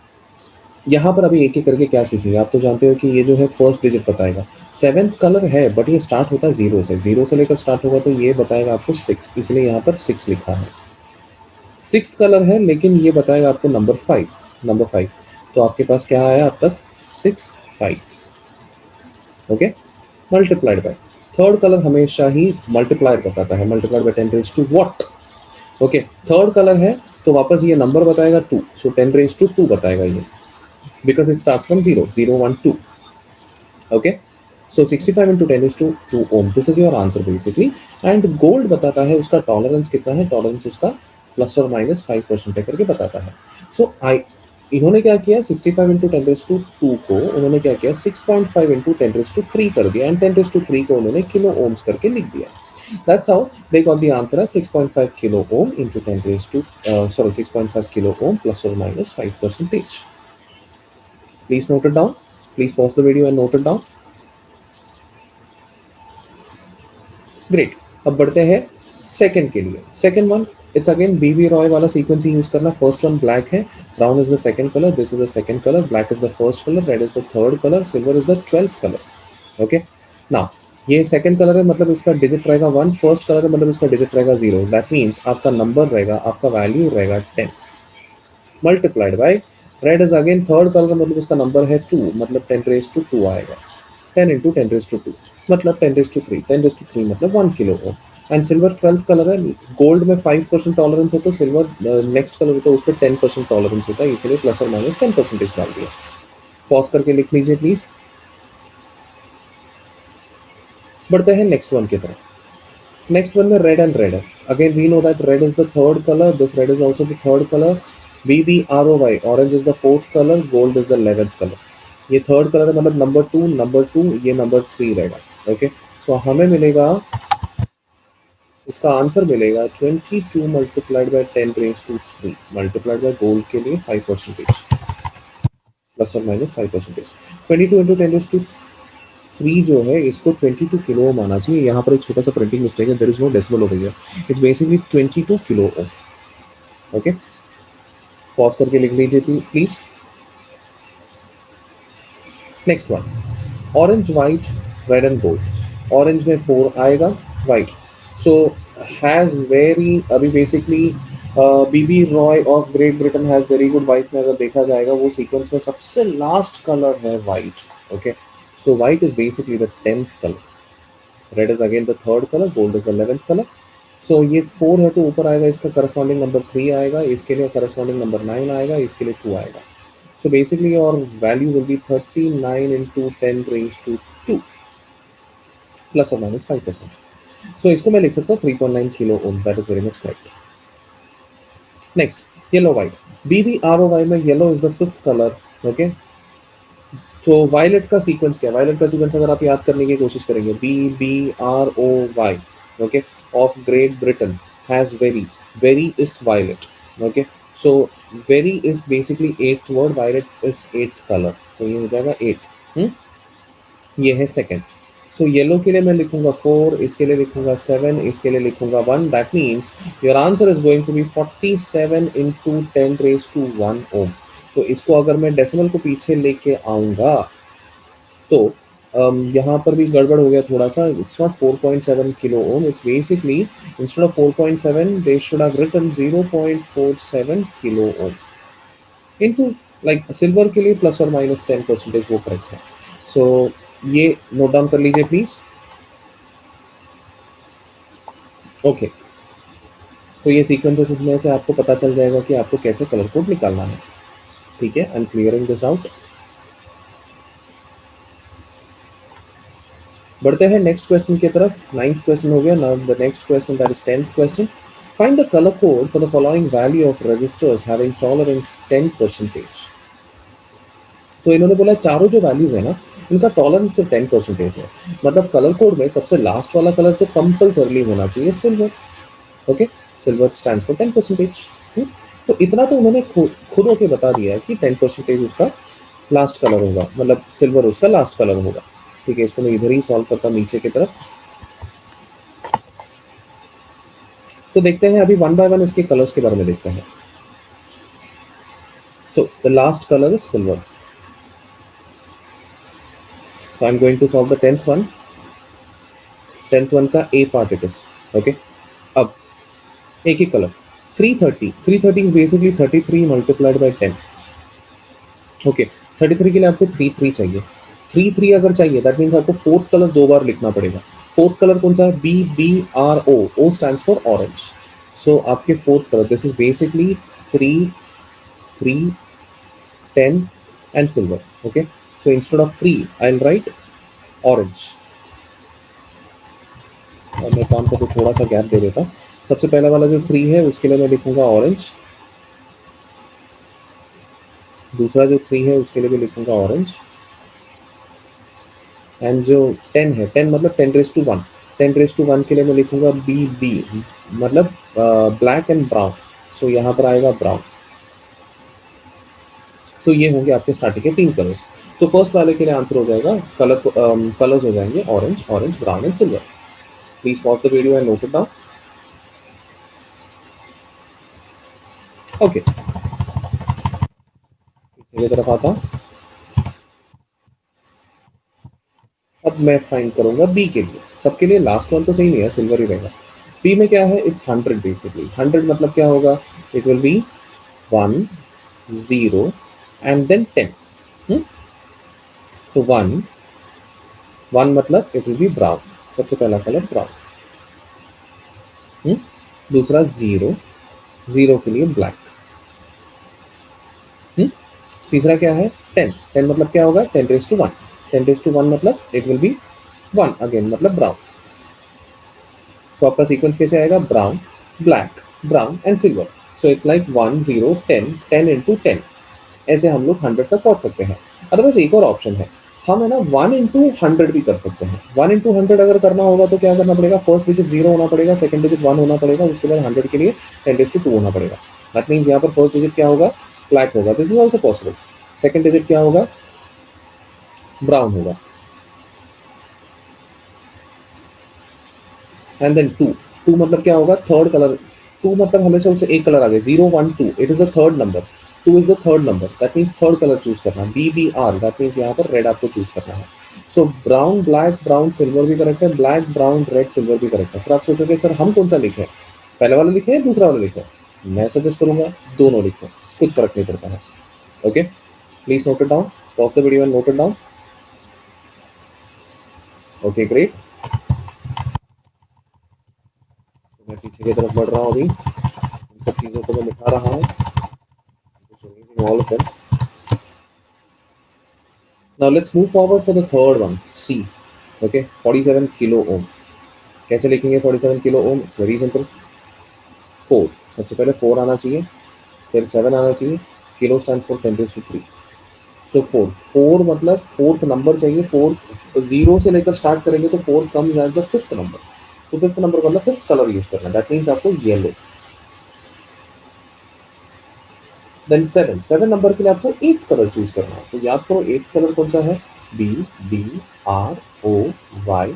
यहाँ पर अभी एक एक करके क्या सीखेंगे. आप तो जानते हो कि ये जो है फर्स्ट डिजिट बताएगा. 7th कलर है बट ये स्टार्ट होता है 0 से. 0 से लेकर स्टार्ट होगा तो ये बताएगा आपको 6, इसलिए यहाँ पर 6 लिखा है. 6th कलर है लेकिन ये बताएगा आपको नंबर 5. तो आपके पास क्या आया अब तक? 6 5. Okay, multiplied by 3rd colour हमेशा ही मल्टीप्लाइड बताता है. Multiplied by 10 raise to what. Okay, 3rd colour है तो वापस ये नंबर बताएगा 2, सो 10 रेज टू 2 बताएगा ये. because it starts from 0, 0, 1, 2. Okay, so 65 into 10 is to 2 ohm. This is your answer basically. And gold बताता है उसका टॉलरेंस कितना है, टॉलरेंस उसका प्लस और माइनस 5% करके बताता है. सो इन्होंने क्या किया, 65 इंटू 10⁻², को उन्होंने क्या किया, 6.5 इंटू 10⁻³ कर दिया, एंड 10⁻³ को उन्होंने किलो ओम्स करके लिख दिया. That's how they got the answer as 6.5 kilo ohm into 6.5 kilo ohm plus or minus 5%. Please note it down. Please pause the video and note it down. Great. अब बढ़ते हैं second के लिए. Second one, it's again बीबी रॉय वाला sequence ही use करना. First one black है, brown is the second colour, this is the second colour, black is the first colour, red is the third colour, silver is the 12th colour. Okay, now ये second colour है मतलब इसका digit रहेगा 1, first colour है मतलब इसका digit रहेगा 0. That means आपका नंबर रहेगा, आपका वैल्यू रहेगा 10 multiplied by red is again third colour मतलब इसका नंबर है 2 मतलब 10⁻² आएगा. 10 इंटू 10⁻² मतलब 10⁻³ 10⁻³ मतलब 1 kilo ohm. And silver 12th colour है, गोल्ड में 5% टॉलरेंस है तो सिल्वर नेक्स्ट कलर होता है उस पर 10% टॉलरेंस होता है, इसलिए प्लस और माइनस 10% डाल दिया. पॉज करके लिख लीजिए प्लीज. बढ़ते हैं नेक्स्ट वन की तरफ. नेक्स्ट वन में रेड एंड रेड है. Again we know that red is the third colour, this red is also the third colour. BBROY orange is the fourth colour, gold is the 11th colour. ये third colour है मतलब number 2, ये number 3 रहेगा. Okay, सो हमें मिलेगा, इसका answer मिलेगा 22 multiplied by 10⁻³ multiplied by gold के लिए 5% प्लस और माइनस 5%. 22 इंटू 10⁻³ जो है इसको 22 किलो ओम आना चाहिए. यहाँ पर एक छोटा सा प्रिंटिंग मिस्टेक है, there is no decimal over here, it's basically 22 kilo ohm. Okay, pause करके लिख लीजिए please. Next one, orange white red and gold. Orange में 4 आएगा, व्हाइट सो हैज वेरी, अभी basically BB ROY of Great Britain has very good white में अगर देखा जाएगा वो सीक्वेंस में सबसे लास्ट कलर है white. Okay, so white is basically the 10th colour, red is again the third colour, gold is the 11th colour. So ये 4 है तो ऊपर आएगा इसका करस्पॉन्डिंग नंबर 3 आएगा, इसके लिए करस्पॉन्डिंग नंबर 9 आएगा, इसके लिए 2 आएगा. So basically your value will be 39 into 10⁻² plus or minus 5%. So इसको मैं लिख सकता हूँ 3.9 kilo ohm. That is very much correct. Next, yellow white. BBROY में yellow is the 5th color. Okay. तो वायलेट का सीक्वेंस क्या है? वायलेट का सीक्वेंस अगर आप याद करने की कोशिश करेंगे, BBROY, okay, of Great Britain has very is violet. Okay, so very is basically 8th word, violet is 8th colour, तो ये हो जाएगा 8. ये है सेकंड. सो येलो के लिए मैं लिखूंगा 4, इसके लिए लिखूंगा 7, इसके लिए लिखूंगा 1. That means your answer is going to be 47 into 10⁻1 ohm. तो इसको अगर मैं डेसिमल को पीछे लेके आऊंगा तो यहाँ पर भी गड़बड़ हो गया थोड़ा सा. It's not 4.7 kilo ohm, it's basically instead of 4.7 they should have written 0.47 kilo ohm into, like silver के लिए प्लस और माइनस 10% वो करेक्ट है. सो ये नोट डाउन कर लीजिए प्लीज. ओके, तो ये सीक्वेंसेस में से आपको पता चल जाएगा कि आपको कैसे कलर कोड निकालना है. ठीक है, I am clearing this out. बढ़ते हैं नेक्स्ट क्वेश्चन की तरफ. 9th क्वेश्चन हो गया. Now the next question, that is 10th question. Find the colour code for the following value of resistors having tolerance 10%. तो इन्होंने बोला चारों जो वैल्यूज है ना इनका टॉलरेंस तो 10% है, मतलब कलर कोड में सबसे लास्ट वाला कलर तो कंपल्सरली होना चाहिए silver. Okay, silver stands for 10%. तो इतना तो उन्होंने खुद होके बता दिया है कि 10% उसका लास्ट कलर होगा, मतलब सिल्वर उसका लास्ट कलर होगा. ठीक है, इसको मैं इधर ही सॉल्व करता हूँ नीचे की तरफ. तो देखते हैं अभी वन बाय वन इसके कलर्स के बारे में देखते हैं. So the last colour is silver. So I'm going to solve the 10th one. 10th one का A part it is. Okay. अब एक ही colour 330. 330 is basically 33 multiplied by 10. Okay. 33 के लिए आपको 33 चाहिए. 33 अगर चाहिए दैट मीन्स आपको फोर्थ कलर 2 बार लिखना पड़ेगा. फोर्थ कलर कौन सा है? BBRO. O stands for orange. So आपके fourth colour, this is basically 3, 3, 10 and silver. Okay, so instead of 3 I'll write orange. और मैं काम को तो थोड़ा सा गैप दे देता हूँ. सबसे पहला वाला जो 3 है उसके लिए मैं लिखूंगा ऑरेंज. दूसरा जो 3 है उसके लिए भी लिखूंगा ऑरेंज. एंड जो 10 है, 10 मतलब 10 raised to 1, 10 raised to 1 के लिए मैं लिखूंगा बी बी, मतलब ब्लैक एंड ब्राउन. सो यहाँ पर आएगा ब्राउन. सो ये होंगे आपके स्टार्टिंग के 3 कलर्स. तो फर्स्ट वाले के लिए आंसर हो जाएगा कलर्स हो जाएंगे orange, orange, brown and silver. Please pause the video and note it down. Okay, पीछे की तरफ आता हूँ. अब मैं फाइंड करूंगा बी के लिए. सबके लिए लास्ट वन तो सही नहीं है, सिल्वर ही रहेगा. बी में क्या है, इट्स 100 बेसिकली. 100 मतलब क्या होगा, it will be 1 0 and then 10. तो 1 1 मतलब इट विल बी ब्राउन. सबसे पहला कलर ब्राउन. दूसरा 0, 0 के लिए ब्लैक. तीसरा क्या है 10, 10 मतलब क्या होगा 10 raised to 1, 10 raised to 1 मतलब इट विल बी 1 अगेन मतलब ब्राउन. सो आपका सीक्वेंस कैसे आएगा, brown, black, brown and silver. So it's like 1 0 10 10 into 10. ऐसे हम लोग 100 तक पहुंच सकते हैं. अदरवाइज एक और ऑप्शन है, हम है ना 1 इंटू 100 भी कर सकते हैं. 1 इंटू 100 अगर करना होगा तो क्या करना पड़ेगा, फर्स्ट डिजिट 0 होना पड़ेगा, सेकंड डिजिट 1 होना पड़ेगा, उसके बाद 100 के लिए 10 raised to 2 होना पड़ेगा. दैट मीन्स यहाँ पर फर्स्ट डिजिट क्या होगा, ब्लैक होगा. This is also possible. Second digit क्या होगा, ब्राउन होगा. एंड देन 2, 2 मतलब क्या होगा, थर्ड कलर. 2 मतलब हमेशा उसे एक कलर आ गया, 0 1 2, it is the third number. 2 is the third number, that means third colour choose करना. B B R, that means यहाँ पर रेड आपको चूज करना है. So brown, black, brown, silver भी करेक्ट है, ब्लैक, ब्राउन, रेड, सिल्वर भी correct है. फिर आप सोचोगे सर हम कौन सा लिखे, पहले वाला लिखे या दूसरा वाला लिखे. मैं सजेस्ट करूंगा दोनों लिखो, कुछ फर्क नहीं पड़ता है. Okay, please note it down. Pause the video and note it down. Okay great. मैं पीछे की तरफ बढ़ रहा हूँ अभी. इन सब चीज़ों को मैं लिखा रहा हूँ. All of them. Now let's move forward for the third one, C. Okay, 47 kilo ohm. कैसे लिखेंगे 47 kilo ohm, it's very simple. 4, सबसे पहले 4 आना चाहिए, फिर 7 आना चाहिए. Kilo stand for 10 raised to 3. सो 4, 4 मतलब फोर्थ नंबर चाहिए. 4 0 से लेकर स्टार्ट करेंगे तो 4 comes as the fifth number. तो फिफ्थ नंबर का मतलब फिफ्थ कलर यूज करना है. दैट मीन्स आपको येलो. देन 7, 7 नंबर के लिए आपको एट्थ कलर चूज करना है. तो याद करो एट्थ कलर कौन सा है, B B R O Y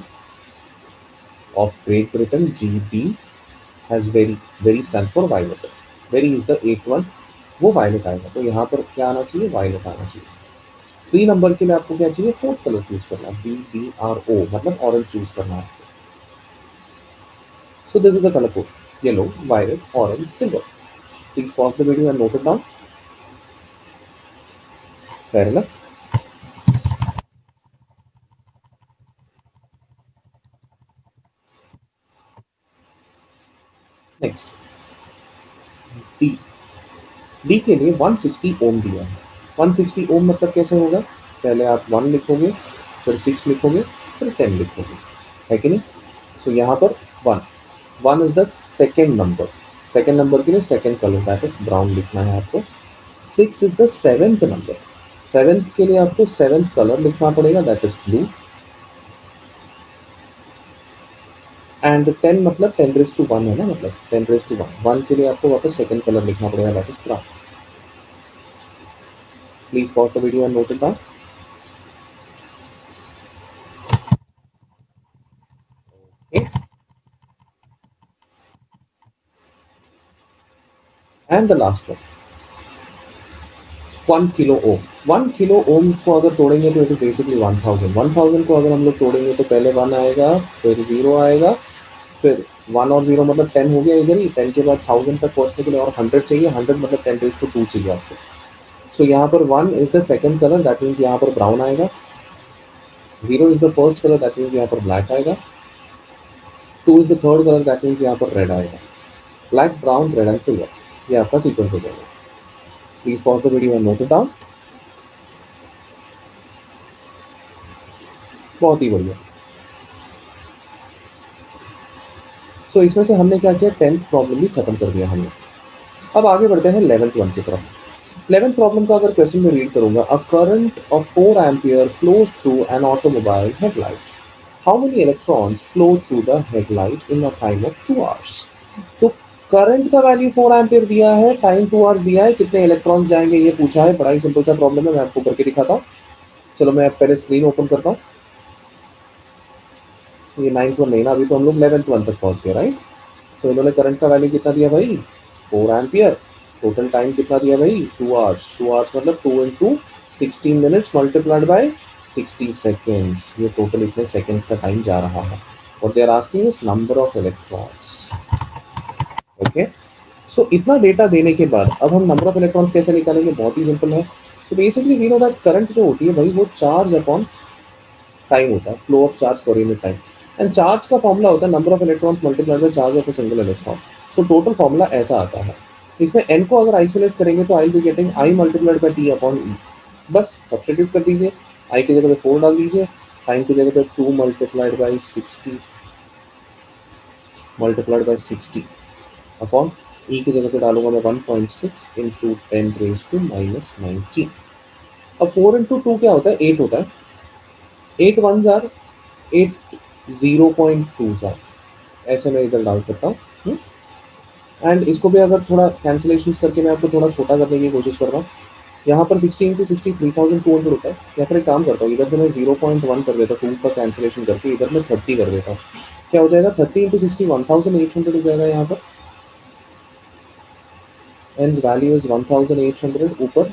of Great Britain, GB has very, very stands for violet. Very is the eighth one, वो violet आएगा. तो यहाँ पर क्या आना चाहिए, violet आना चाहिए. 3 नंबर के लिए आपको क्या चाहिए, फोर्थ कलर चूज करना है, बी बी आर ओ मतलब ऑरेंज चूज करना है. So this is the colour code, yellow, violet, orange, silver. Please pause the video and note it down. Fair enough. Next D. D के लिए 160 ओम दिया है. 160 ओम मतलब कैसे होगा, पहले आप 1 लिखोगे, फिर 6 लिखोगे, फिर 10 लिखोगे, है कि नहीं. सो यहाँ पर 1, 1 is the second number. Second number के लिए second colour that is brown लिखना है आपको. 6 is the seventh number. Seventh के लिए आपको सेवेंथ कलर लिखना पड़ेगा, दैट इज ब्लू. एंड 10 मतलब 10 raised to 1 है ना, मतलब 10 raised to 1. 1 के लिए आपको वापस सेकेंड कलर लिखना पड़ेगा, that is brown. Please pause the video and note it down. And the last one, 1 kilo ohm. 1 kilo ohm को अगर तोड़ेंगे तो इट इज बेसिकली 1000. 1000 को अगर हम लोग तोड़ेंगे तो पहले 1 आएगा, फिर 0 आएगा, फिर 1 और 0 मतलब 10 हो गया इधर ही. 10 के बाद 1000 तक पहुंचने के लिए और 100 चाहिए. 100 मतलब 10 raised to 2 चाहिए आपको. सो यहाँ पर 1 is the second colour, that means यहाँ पर ब्राउन आएगा. 0 is the first colour, that means यहाँ पर ब्लैक आएगा. 2 is the third colour, that means यहाँ पर रेड आएगा. Black, brown, red and silver, ये आपका सीक्वेंस हो जाएगा. Please pause the video and note it down. बहुत ही बढ़िया। सो इसमें से हमने क्या किया, 10th प्रॉब्लम भी खत्म कर दिया हमने। अब आगे बढ़ते हैं 11th वन की तरफ। 11th प्रॉब्लम का अगर क्वेश्चन में रीड करूंगा, a current of 4 ampere flows through an automobile headlight, how many electrons flow through the headlight in a time of 2 hours. तो करंट का वैल्यू 4 एम्पियर दिया है, टाइम 2 आवर्स दिया है, कितने इलेक्ट्रॉन्स जाएंगे ये पूछा है। बड़ा ही सिंपल सा प्रॉब्लम है, मैं आपको करके दिखाता हूँ। चलो मैं पहले स्क्रीन ओपन करता हूँ। ये 9th वन नहीं ना, अभी तो हम लोग 11th वन तक पहुंच गए, राइट। सो इन्होंने करंट का वैल्यू कितना दिया भाई, 4 एम्पियर। टोटल टाइम कितना दिया भाई, 2 आवर्स। 2 आवर्स मतलब 2 into 16 minutes multiplied by 60 seconds. ये टोटल इतने सेकेंड्स का टाइम जा रहा है। और they are asking is number of electrons. Okay, so इतना डेटा देने के बाद अब हम नंबर ऑफ इलेक्ट्रॉन्स कैसे निकालेंगे, बहुत ही सिंपल है। तो basically we know that current जो होती है भाई, वो चार्ज अपॉन टाइम होता है, flow of charge per unit time. And charge का फॉर्मूला होता है number of electrons multiplied by charge of a single electron. So total formula ऐसा आता है। इसमें n को अगर आइसोलेट करेंगे तो I be getting I multiplied by T upon E. बस सब्सटीट्यूट कर दीजिए, आई की जगह पे 4 डाल दीजिए, टाइम की जगह पे 2 multiplied by 60 multiplied by 60 upon E की जगह पे डालूंगा मैं 1.6 इंटू 10⁻⁻⁹। अब 4 इंटू 2 क्या होता है, 8 होता है। 8 वन जार 8 0.2 जार, ऐसे मैं इधर डाल सकता हूँ। एंड इसको भी अगर थोड़ा कैंसिलेशन करके मैं आपको थोड़ा छोटा करने की कोशिश कर रहा हूँ। यहाँ पर 60 इंटू 60 3200 होता है। या फिर एक काम करता हूँ, इधर से मैं 0.1 कर देता हूँ, 2 का कैंसिलेशन करके इधर मैं 30 कर देता हूँ। क्या हो जाएगा, 30 इंटू 60 1800 हो जाएगा यहाँ पर। एंड वैल्यू इज 1800 ऊपर।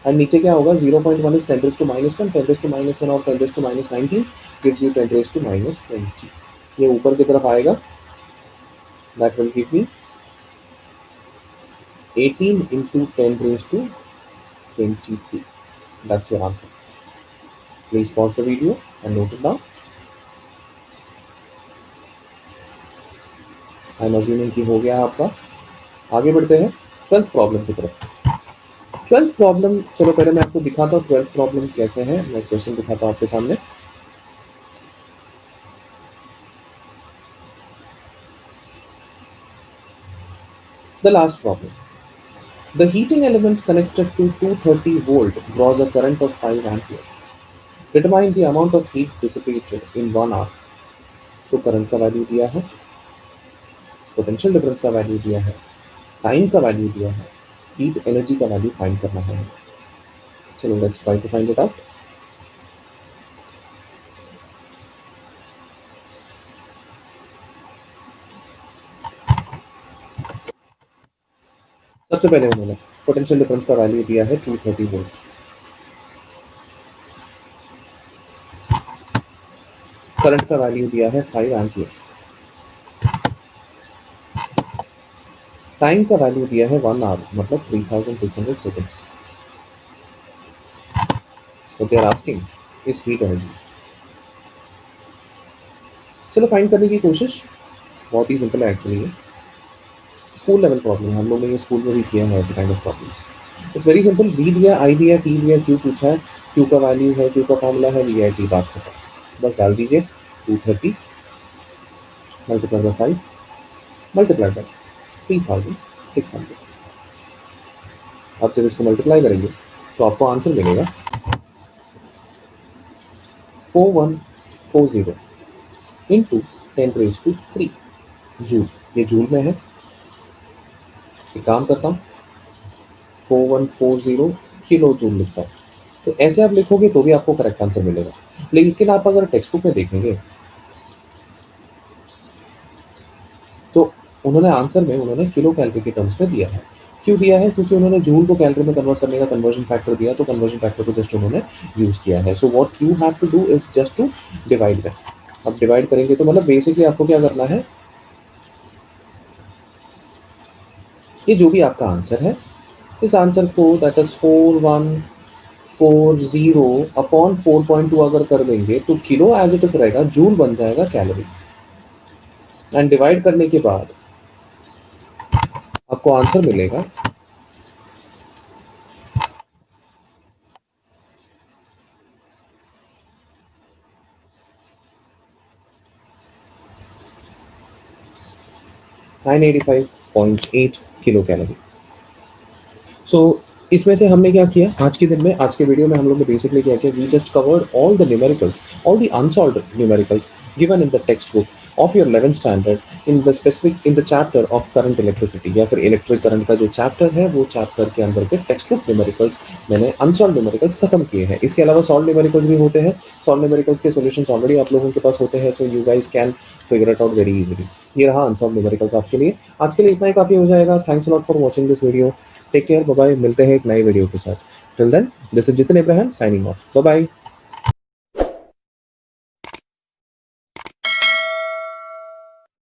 एंड नीचे क्या होगा, 0.1 इज 10⁻⁻1, 10⁻⁻1 और 10⁻⁻19 गिव्स यू 10⁻20। ये ऊपर की तरफ आएगा, that will give me 18 into 10 raised to 22. That's your answer. Please pause the video and note it down. I am assuming कि हो गया है आपका। आगे बढ़ते हैं 12th प्रॉब्लम की तरफ। 12th प्रॉब्लम, चलो पहले मैं आपको दिखाता हूँ 12th प्रॉब्लम कैसे है। मैं क्वेश्चन दिखाता हूँ आपके सामने। The last problem. The heating element connected to 230 volt draws a current of 5 ampere. Determine the amount of heat dissipated in 1 hour. So current का वैल्यू दिया है, पोटेंशियल डिफरेंस का वैल्यू दिया है, टाइम का वैल्यू दिया है, हीट एनर्जी का वैल्यू फाइंड करना है। चलो let's try to find it out. सबसे पहले उन्होंने पोटेंशियल डिफरेंस का वैल्यू दिया है 230 वोल्ट, करंट का वैल्यू दिया है 5 एम्पियर, टाइम का वैल्यू दिया है 1 आवर मतलब 3600 सेकेंड्स। तो they are asking is heat energy. चलो फाइंड करने की कोशिश, बहुत ही सिंपल है एक्चुअली। ये स्कूल लेवल प्रॉब्लम है, हम लोग ने ये स्कूल में भी किया है ऐसे kind of problems. It's very simple, V दिया, आई दिया, टी दिया, क्यू पूछा है, क्यू का वैल्यू है, क्यू का फॉर्मूला है, वी आई टी बात खत्म। बस डाल दीजिए 230 मल्टीप्लाई बाई 5 मल्टीप्लाई बाई 3600। अब जब इसको मल्टीप्लाई करेंगे तो आपको आंसर मिलेगा 4140 इंटू 10⁻³ जूल। ये जूल में है। एक काम करता हूँ, 4140 किलो जूल लिखता हूँ। तो ऐसे आप लिखोगे तो भी आपको करेक्ट आंसर मिलेगा। लेकिन आप अगर टेक्स्ट बुक में देखेंगे तो उन्होंने आंसर में उन्होंने किलो कैलोरी के टर्म्स में दिया है। क्यों दिया है, क्योंकि उन्होंने जूल को कैलोरी में कन्वर्ट करने का कन्वर्जन फैक्टर दिया, तो कन्वर्जन फैक्टर को जस्ट उन्होंने यूज किया है। So what you have to do is just to divide that. अब डिवाइड करेंगे तो मतलब बेसिकली आपको क्या करना है, ये जो भी आपका आंसर है, इस आंसर को दैट इज 4140 अपॉन 4.2 अगर कर देंगे तो किलो एज इट इज रहेगा, जूल बन जाएगा कैलोरी। एंड डिवाइड करने के बाद आपको आंसर मिलेगा 985.8 किलो कैलोरी। सो इसमें से हमने क्या किया आज के दिन में, आज के वीडियो में हम लोग ने बेसिकली क्या किया, we just covered all the numericals, all the unsolved numericals given in the textbook of your 11th standard in the specific in the chapter of current electricity, या फिर इलेक्ट्रिक करंट का जो chapter है वो chapter के अंदर के text book numericals मैंने अनसॉल्व न्यूमेरिकल्स खत्म किए हैं। इसके अलावा सॉल्व न्यूमेरिकल्स भी होते हैं, सॉल्व न्यूमेरिकल्स के सॉल्यूशंस ऑलरेडी आप लोगों के पास होते हैं, so you guys can figure it out very easily. ये रहा अनसॉल्व न्यूमेरिकल्स आपके लिए। आज के लिए इतना ही काफी हो जाएगा। Thanks a lot for watching this video. Take care, bye bye, मिलते हैं एक नए वीडियो के साथ। Till then, this is Jitin Ibrahim signing off, bye bye.